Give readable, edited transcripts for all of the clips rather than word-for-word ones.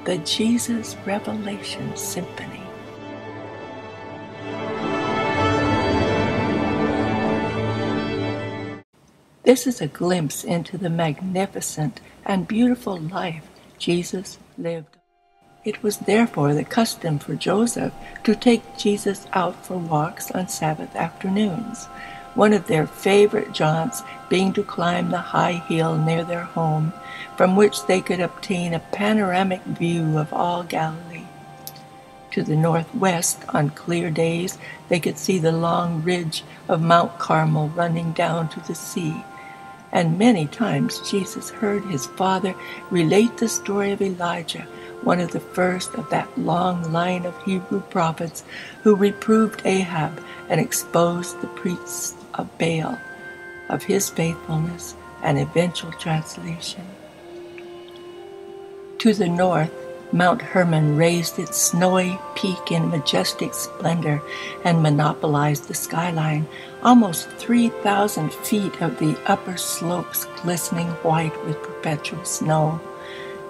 the Jesus Revelation Symphony. This is a glimpse into the magnificent and beautiful life Jesus lived. It was therefore the custom for Joseph to take Jesus out for walks on Sabbath afternoons, one of their favorite jaunts being to climb the high hill near their home, from which they could obtain a panoramic view of all Galilee. To the northwest, on clear days, they could see the long ridge of Mount Carmel running down to the sea, and many times Jesus heard his father relate the story of Elijah, one of the first of that long line of Hebrew prophets who reproved Ahab and exposed the priests of Baal, of his faithfulness and eventual translation. To the north, Mount Hermon raised its snowy peak in majestic splendor and monopolized the skyline, almost 3,000 feet of the upper slopes glistening white with perpetual snow.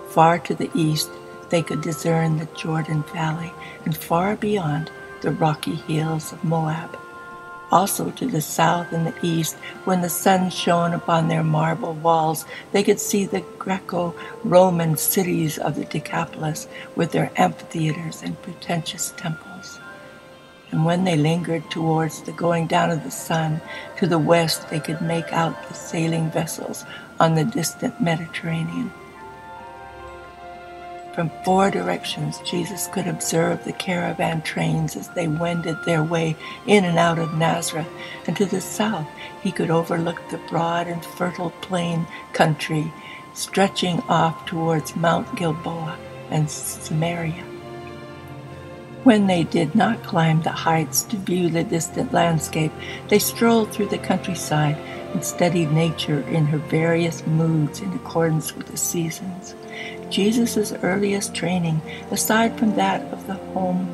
Far to the east, they could discern the Jordan Valley, and far beyond, the rocky hills of Moab. Also to the south and the east, when the sun shone upon their marble walls, they could see the Greco-Roman cities of the Decapolis with their amphitheaters and pretentious temples. And when they lingered towards the going down of the sun, to the west they could make out the sailing vessels on the distant Mediterranean. From 4 directions, Jesus could observe the caravan trains as they wended their way in and out of Nazareth, and to the south he could overlook the broad and fertile plain country stretching off towards Mount Gilboa and Samaria. When they did not climb the heights to view the distant landscape, they strolled through the countryside and studied nature in her various moods in accordance with the seasons. Jesus' earliest training, aside from that of the home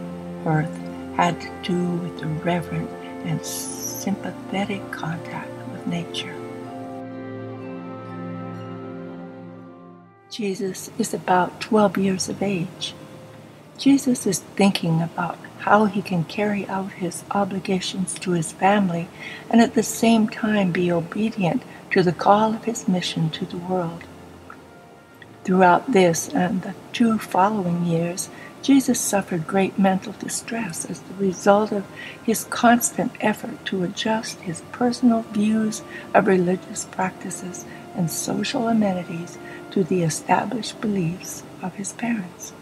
earth, had to do with the reverent and sympathetic contact with nature. Jesus is about 12 years of age. Jesus is thinking about how he can carry out his obligations to his family and at the same time be obedient to the call of his mission to the world. Throughout this and the 2 following years, Jesus suffered great mental distress as the result of his constant effort to adjust his personal views of religious practices and social amenities to the established beliefs of his parents.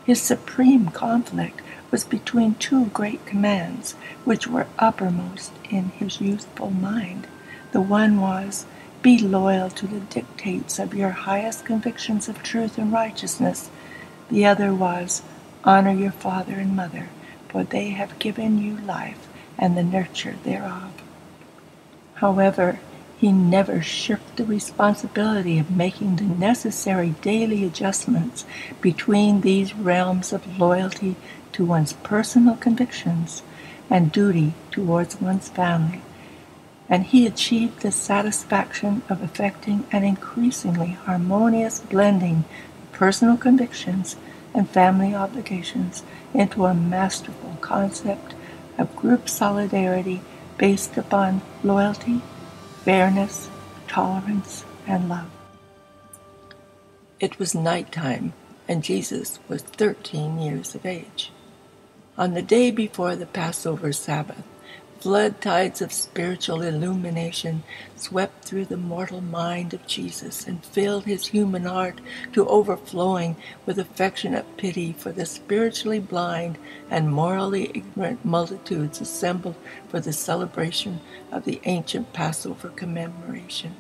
His supreme conflict was between 2 great commands, which were uppermost in his youthful mind. The one was, be loyal to the dictates of your highest convictions of truth and righteousness. The other was, honor your father and mother, for they have given you life and the nurture thereof. However, he never shirked the responsibility of making the necessary daily adjustments between these realms of loyalty to one's personal convictions and duty towards one's family. And he achieved the satisfaction of effecting an increasingly harmonious blending of personal convictions and family obligations into a masterful concept of group solidarity based upon loyalty, fairness, tolerance, and love. It was nighttime, and Jesus was 13 years of age. On the day before the Passover Sabbath, flood tides of spiritual illumination swept through the mortal mind of Jesus and filled his human heart to overflowing with affectionate pity for the spiritually blind and morally ignorant multitudes assembled for the celebration of the ancient Passover commemoration.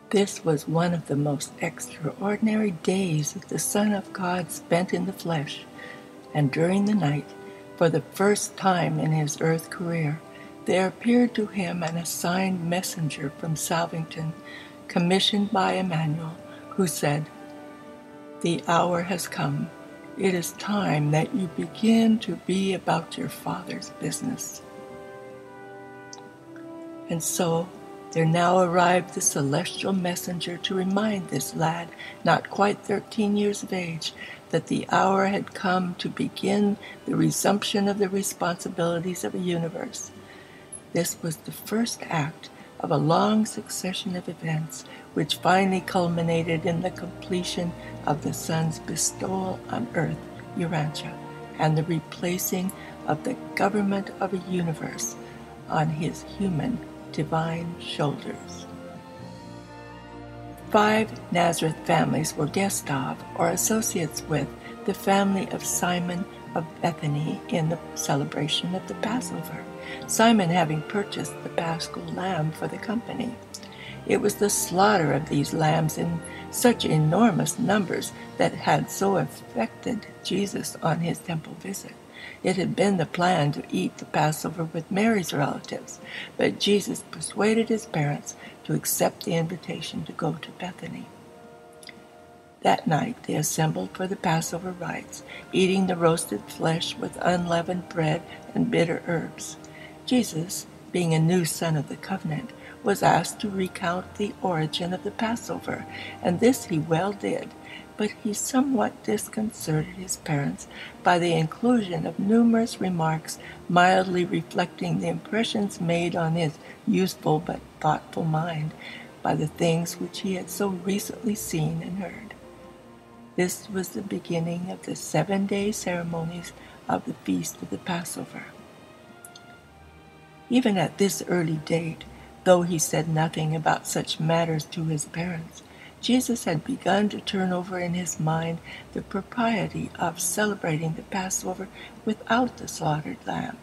This was one of the most extraordinary days that the Son of God spent in the flesh, and during the night, for the first time in his earth career, there appeared to him an assigned messenger from Salvington, commissioned by Emmanuel, who said, "The hour has come. It is time that you begin to be about your Father's business." And so there now arrived the celestial messenger to remind this lad, not quite 13 years of age, that the hour had come to begin the resumption of the responsibilities of a universe. This was the first act of a long succession of events which finally culminated in the completion of the Son's bestowal on earth, Urantia, and the replacing of the government of a universe on his human, divine shoulders. 5 Nazareth families were guests of, or associates with, the family of Simon of Bethany in the celebration of the Passover, Simon having purchased the paschal lamb for the company. It was the slaughter of these lambs in such enormous numbers that had so affected Jesus on his temple visit. It had been the plan to eat the Passover with Mary's relatives, but Jesus persuaded his parents to accept the invitation to go to Bethany. That night they assembled for the Passover rites, eating the roasted flesh with unleavened bread and bitter herbs. Jesus, being a new son of the covenant, was asked to recount the origin of the Passover, and this he well did, but he somewhat disconcerted his parents by the inclusion of numerous remarks mildly reflecting the impressions made on his youthful but thoughtful mind by the things which he had so recently seen and heard. This was the beginning of the 7-day ceremonies of the feast of the Passover. Even at this early date, though he said nothing about such matters to his parents, Jesus had begun to turn over in his mind the propriety of celebrating the Passover without the slaughtered lamb.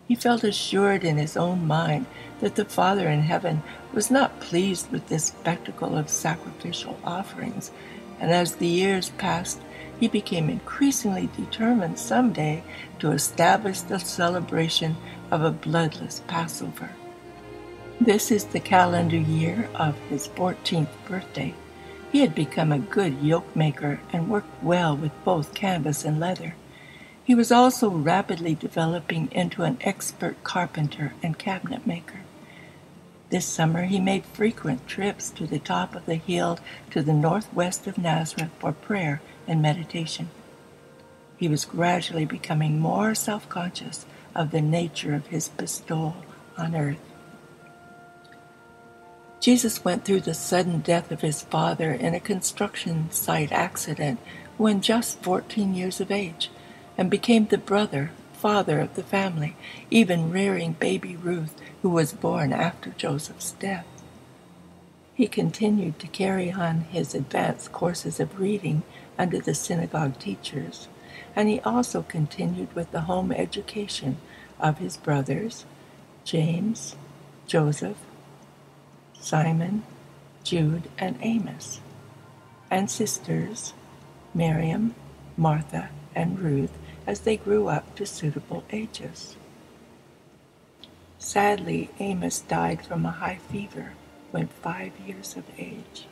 He felt assured in his own mind that the Father in heaven was not pleased with this spectacle of sacrificial offerings, and as the years passed, he became increasingly determined someday to establish the celebration of a bloodless Passover. This is the calendar year of his 14th birthday. He had become a good yoke maker and worked well with both canvas and leather. He was also rapidly developing into an expert carpenter and cabinet maker. This summer he made frequent trips to the top of the hill to the northwest of Nazareth for prayer and meditation. He was gradually becoming more self-conscious of the nature of his bestowal on earth. Jesus went through the sudden death of his father in a construction site accident when just 14 years of age, and became the father of the family, even rearing baby Ruth, who was born after Joseph's death. He continued to carry on his advanced courses of reading under the synagogue teachers, and he also continued with the home education of his brothers, James, Joseph, Simon, Jude, and Amos, and sisters, Miriam, Martha, and Ruth, as they grew up to suitable ages. Sadly, Amos died from a high fever when 5 years of age.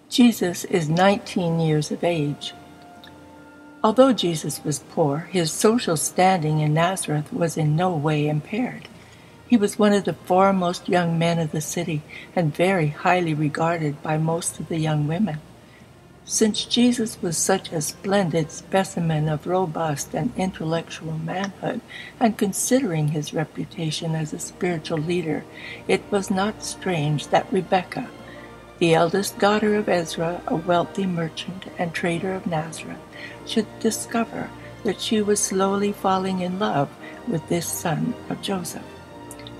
Jesus is 19 years of age. Although Jesus was poor, his social standing in Nazareth was in no way impaired. He was one of the foremost young men of the city and very highly regarded by most of the young women. Since Jesus was such a splendid specimen of robust and intellectual manhood, and considering his reputation as a spiritual leader, it was not strange that Rebekah, the eldest daughter of Ezra, a wealthy merchant and trader of Nazareth, should discover that she was slowly falling in love with this son of Joseph.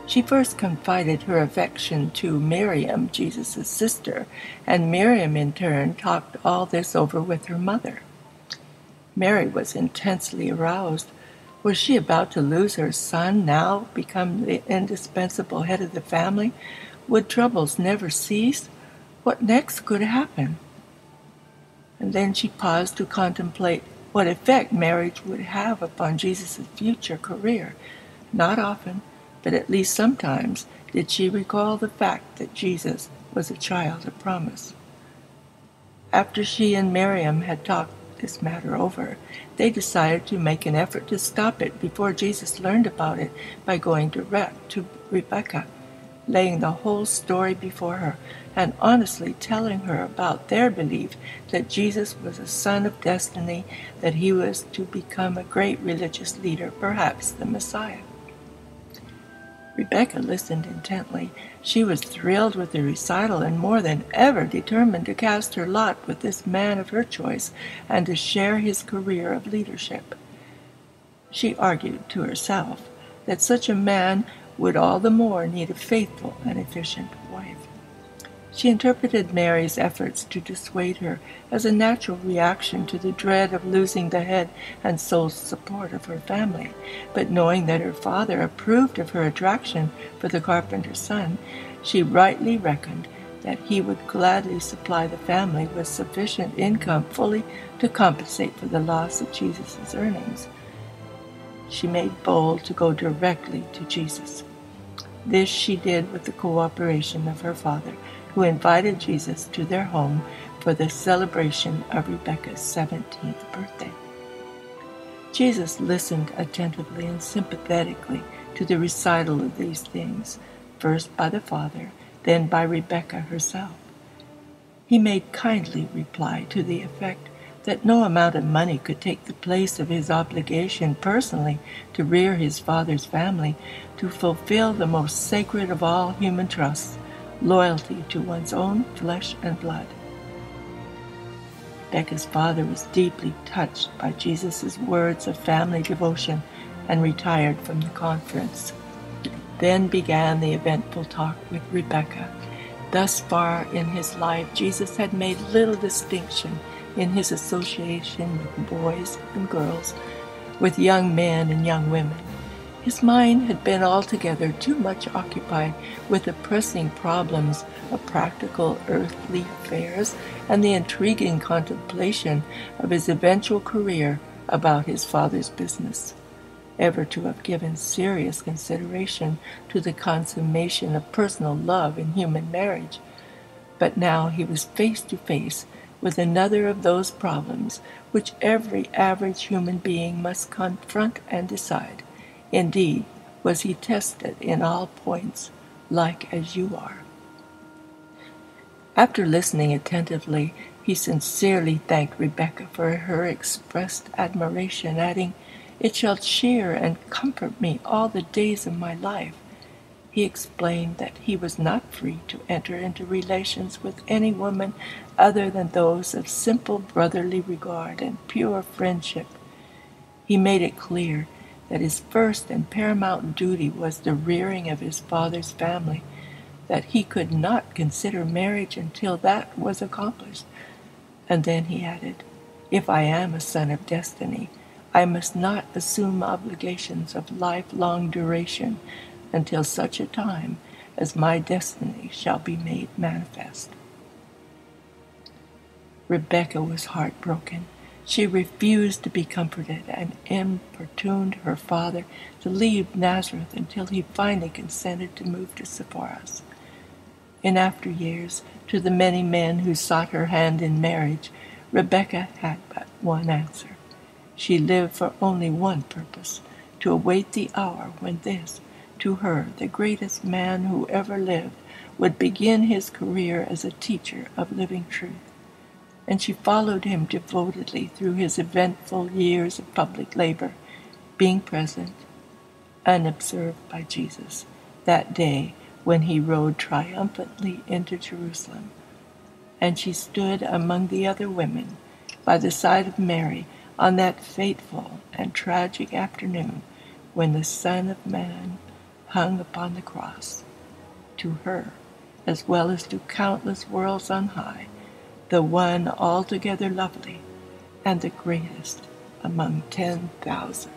She first confided her affection to Miriam, Jesus' sister, and Miriam in turn talked all this over with her mother. Mary was intensely aroused. Was she about to lose her son, now become the indispensable head of the family? Would troubles never cease? What next could happen? And then she paused to contemplate what effect marriage would have upon Jesus' future career. Not often, but at least sometimes, did she recall the fact that Jesus was a child of promise. After she and Miriam had talked this matter over, they decided to make an effort to stop it before Jesus learned about it by going direct to Rebekah. laying the whole story before her and honestly telling her about their belief that Jesus was a son of destiny, that he was to become a great religious leader, perhaps the Messiah. Rebecca listened intently. She was thrilled with the recital and more than ever determined to cast her lot with this man of her choice and to share his career of leadership. She argued to herself that such a man would all the more need a faithful and efficient wife. She interpreted Mary's efforts to dissuade her as a natural reaction to the dread of losing the head and sole support of her family, but knowing that her father approved of her attraction for the carpenter's son, she rightly reckoned that he would gladly supply the family with sufficient income fully to compensate for the loss of Jesus' earnings. She made bold to go directly to Jesus. This she did with the cooperation of her father, who invited Jesus to their home for the celebration of Rebecca's 17th birthday. Jesus listened attentively and sympathetically to the recital of these things, first by the father, then by Rebecca herself. He made kindly reply to the effect that no amount of money could take the place of his obligation personally to rear his father's family, to fulfill the most sacred of all human trusts, loyalty to one's own flesh and blood. Rebecca's father was deeply touched by Jesus' words of family devotion and retired from the conference. Then began the eventful talk with Rebecca. Thus far in his life, Jesus had made little distinction in his association with boys and girls, with young men and young women. His mind had been altogether too much occupied with the pressing problems of practical earthly affairs and the intriguing contemplation of his eventual career about his father's business, ever to have given serious consideration to the consummation of personal love in human marriage. But now he was face to face with another of those problems which every average human being must confront and decide. Indeed, was he tested in all points, like as you are. After listening attentively, he sincerely thanked Rebecca for her expressed admiration, adding, "It shall cheer and comfort me all the days of my life." He explained that he was not free to enter into relations with any woman other than those of simple brotherly regard and pure friendship. He made it clear that his first and paramount duty was the rearing of his father's family, that he could not consider marriage until that was accomplished. And then he added, "If I am a son of destiny, I must not assume obligations of lifelong duration until such a time as my destiny shall be made manifest." Rebecca was heartbroken. She refused to be comforted and importuned her father to leave Nazareth until he finally consented to move to Sepphoris. In after years, to the many men who sought her hand in marriage, Rebecca had but one answer. She lived for only one purpose, to await the hour when this, to her, the greatest man who ever lived, would begin his career as a teacher of living truth. And she followed him devotedly through his eventful years of public labor, being present, unobserved by Jesus, that day when he rode triumphantly into Jerusalem. And she stood among the other women, by the side of Mary, on that fateful and tragic afternoon when the Son of Man hung upon the cross. To her, as well as to countless worlds on high, the one altogether lovely, and the greatest among 10,000.